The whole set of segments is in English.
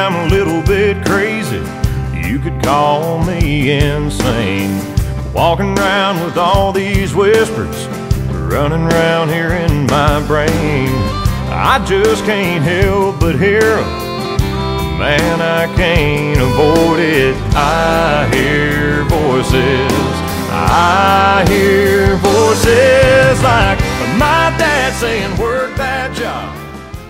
I'm a little bit crazy. You could call me insane. Walking around with all these whispers running around here in my brain. I just can't help but hear them. Man, I can't avoid it. I hear voices. I hear voices like my dad saying, work that job,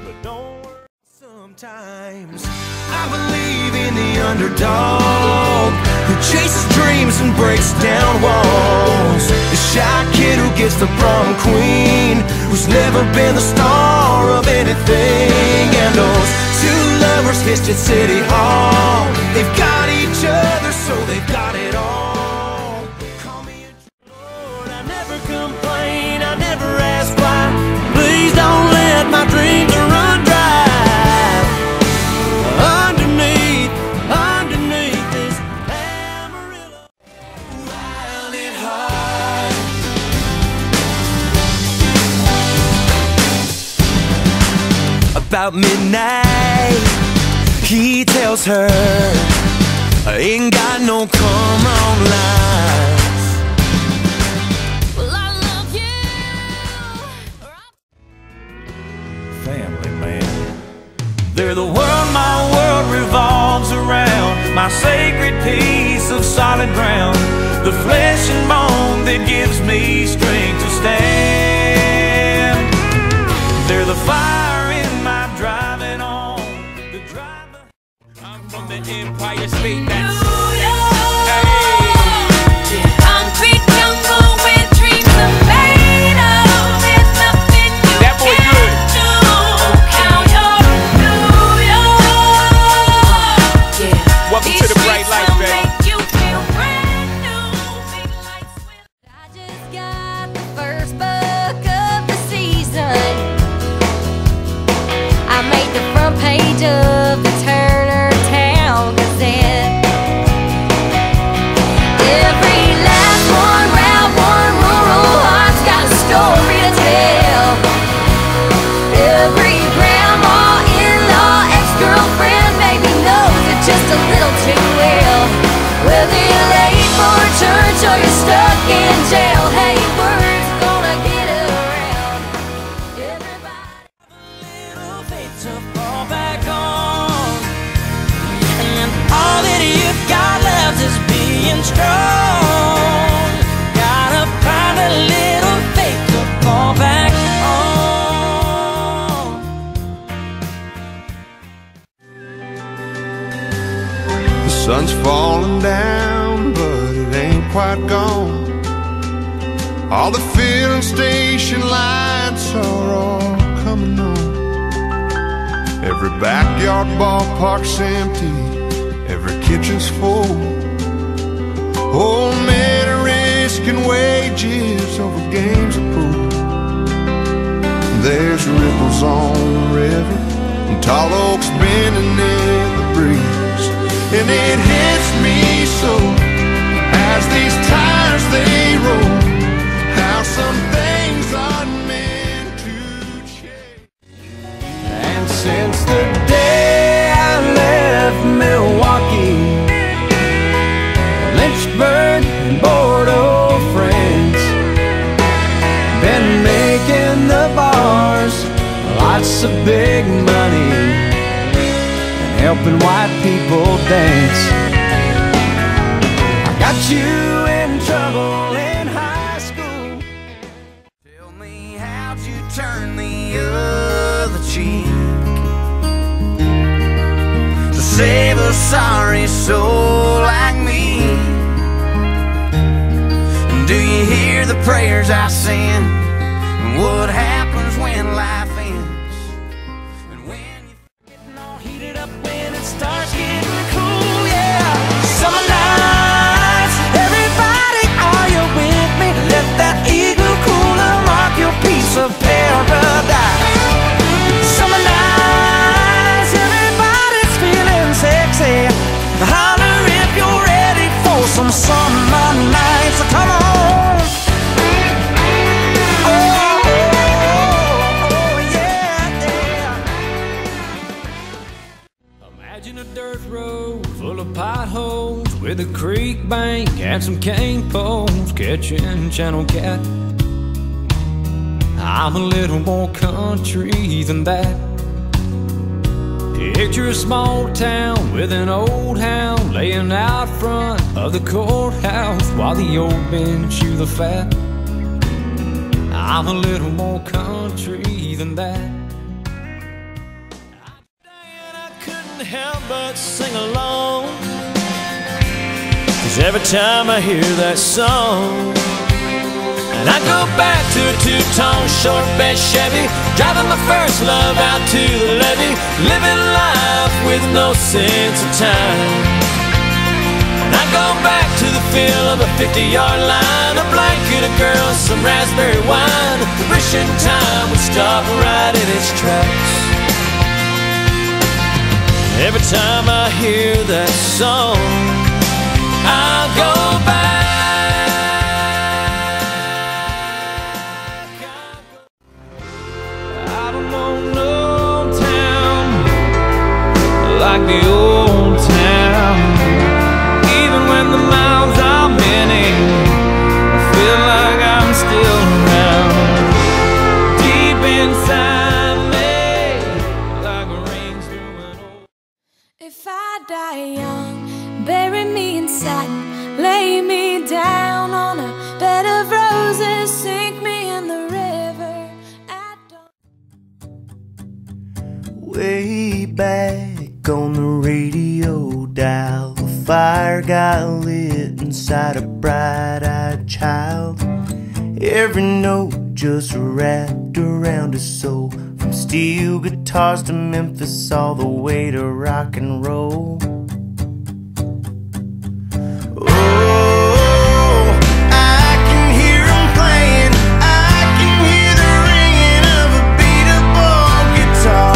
but don't work. Sometimes I believe in the underdog who chases dreams and breaks down walls. The shy kid who gets the prom queen, who's never been the star of anything. And those two lovers kissed at City Hall. They've got each other, so they've got it all. Call me a Lord, I never complain, I never ask why. Please don't let my dreams run dry. Underneath this Amarillo, wild and hard. About midnight, he tells her, I ain't got no come on life. Well, I love you. Family man, they're the world my world revolves around, my sacred piece of solid ground, the flesh and bone that gives me strength to stand. They're the fire in my driving on, the driver. I'm from the Empire State. That's Concrete jungle where dreams are made of. There's nothing you that boy can't good. do. Count your New York. Yeah. Welcome These to the bright streets lights, will baby. make you feel brand new. Big lights will. I just got the first book of the season. I made the front page of the Turner Town Gazette. Every last one, round one, rural heart's got a story to tell. Every grandma, in-law, ex-girlfriend, baby knows it just a little too well. Whether you're late for church or you're stuck in jail, hey, word's gonna get around. Everybody Little faith to fall back on, and all that you've got left is being strong. Gotta find a little faith to fall back on. The sun's falling down, but it ain't quite gone. All the filling station lights are all coming on. Every backyard ballpark's empty, every kitchen's full. Old men are risking wages over games of pool. There's ripples on the river and tall oaks bending in the breeze. And it hits me so as these tires they roll, how some things are meant to change. And since the day I left Milwaukee, Lynchburg and Bordeaux, France, been making the bars lots of big money and helping white people dance. I got you in trouble in high school. Tell me, how'd you turn the other cheek to save a sorry soul like me? Do you hear the prayers I send? And what happens when life ends? And when you're getting all heated up, when it starts getting cool, yeah. Summer nights, everybody, are you with me? Let that eagle cooler mark your piece of paradise. Summer nights, everybody's feeling sexy. Holler if you're ready for some summer nights. Come on. Oh, with a creek bank and some cane poles catching channel cat. I'm a little more country than that. Picture a small town with an old hound laying out front of the courthouse while the old men chew the fat. I'm a little more country than that. I couldn't help but sing along, 'cause every time I hear that song, and I go back to a two-tone short bed Chevy, driving my first love out to the levee, living life with no sense of time. And I go back to the feel of a 50-yard line, a blanket of girls, some raspberry wine, wishing time would stop right in its tracks. Every time I hear that song, I'll go back. Like the old town, even when the miles are many, I feel like I'm still around. Deep inside me, like rain through an old. If I die young, bury me in satin, lay me down on a bed of roses, sink me in the river at dawn. Way back on the radio dial, a fire got lit inside a bright-eyed child. Every note just wrapped around his soul, from steel guitars to Memphis, all the way to rock and roll. Oh, I can hear him playing, I can hear the ringing of a beat-up guitar.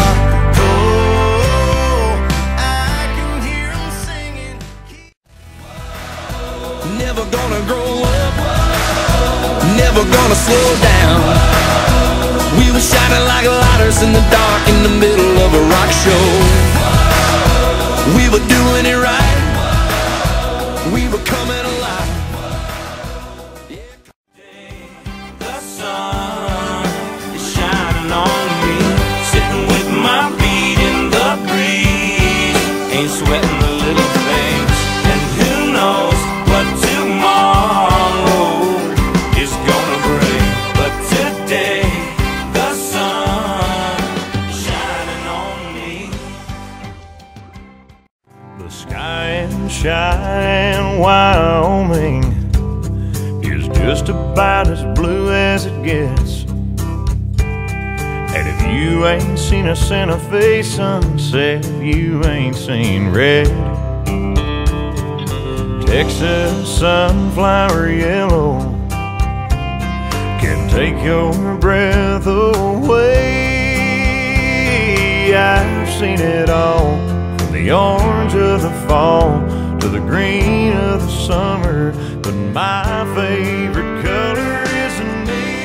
Never gonna grow up, never gonna slow down. We were shining like lighters in the dark in the middle of a rock show. We were doing it right, we were coming alive. The sun is shining on me, sitting with my feet in the breeze, ain't sweating the little things, and who knows what tomorrow is gonna bring. But today, the sun is shining on me. The sky in Cheyenne, Wyoming is just about as blue as it gets. And if you ain't seen a Santa Fe sunset, you ain't seen red. Texas sunflower yellow can take your breath away. I've seen it all, from the orange of the fall to the green of the summer, but my favorite color is neon.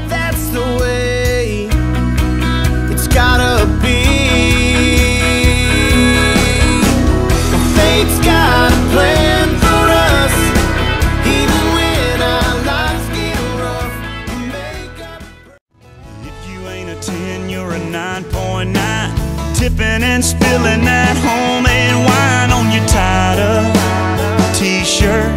That's the way it's gotta be. Fate's got a plan for us, even when our lives get rough. We make up. If you ain't a 10, you're a 9.9. Tipping and spilling that homemade wine on your tied-up t-shirt.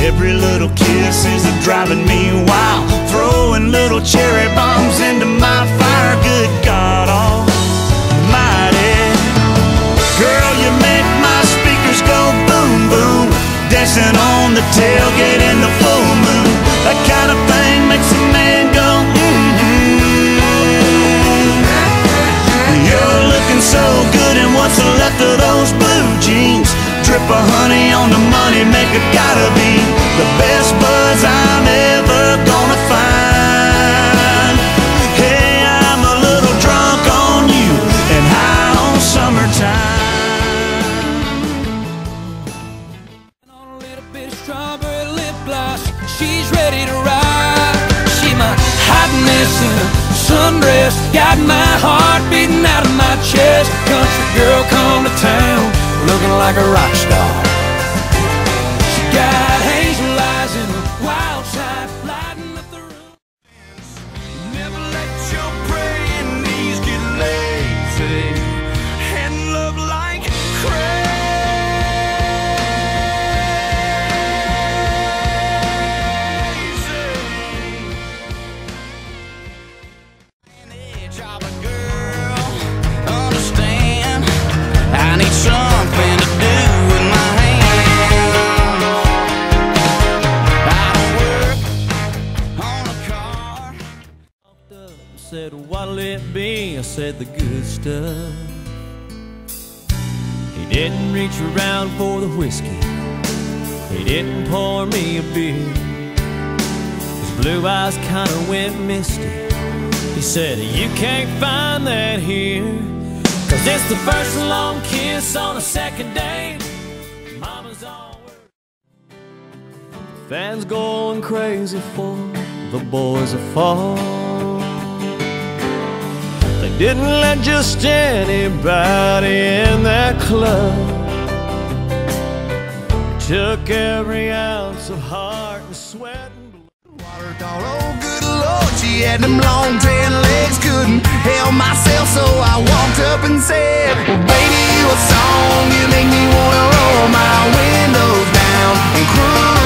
Every little kiss is driving me wild, throwing little cherry bombs into my fire. Good God almighty, girl, you make my speakers go boom boom, dancing on the tailgate in the full moon. That kind of thing makes a man go You're looking so good in what's left of those blue jeans. Drip of honey on the money maker, gotta be the best buzz I'm ever gonna find. Hey, I'm a little drunk on you and high on summertime. On a little bit of strawberry lip gloss, she's ready to ride. She my hotness and sundress, got my heart beating out of my chest. Country girl come to town, looking like a rock star. She got hazel eyes and a wild side, lighting up the room. Never let your praying knees get lazy and love like crazy. Job a girl, understand, I need something to do with my hands. I don't work on a car. Said, what'll it be? I said, the good stuff. He didn't reach around for the whiskey. He didn't pour me a beer. His blue eyes kinda went misty. He said, you can't find that here, 'cause it's the first long kiss on a second date. Mama's all fans going crazy for the boys of Farr. They didn't let just anybody in that club. Took every ounce of heart and sweat and blood. Water doll, oh good Lord, she had them long tan legs, couldn't help myself, so I walked up and said, well baby, what song you make me wanna roll my windows down and cruise.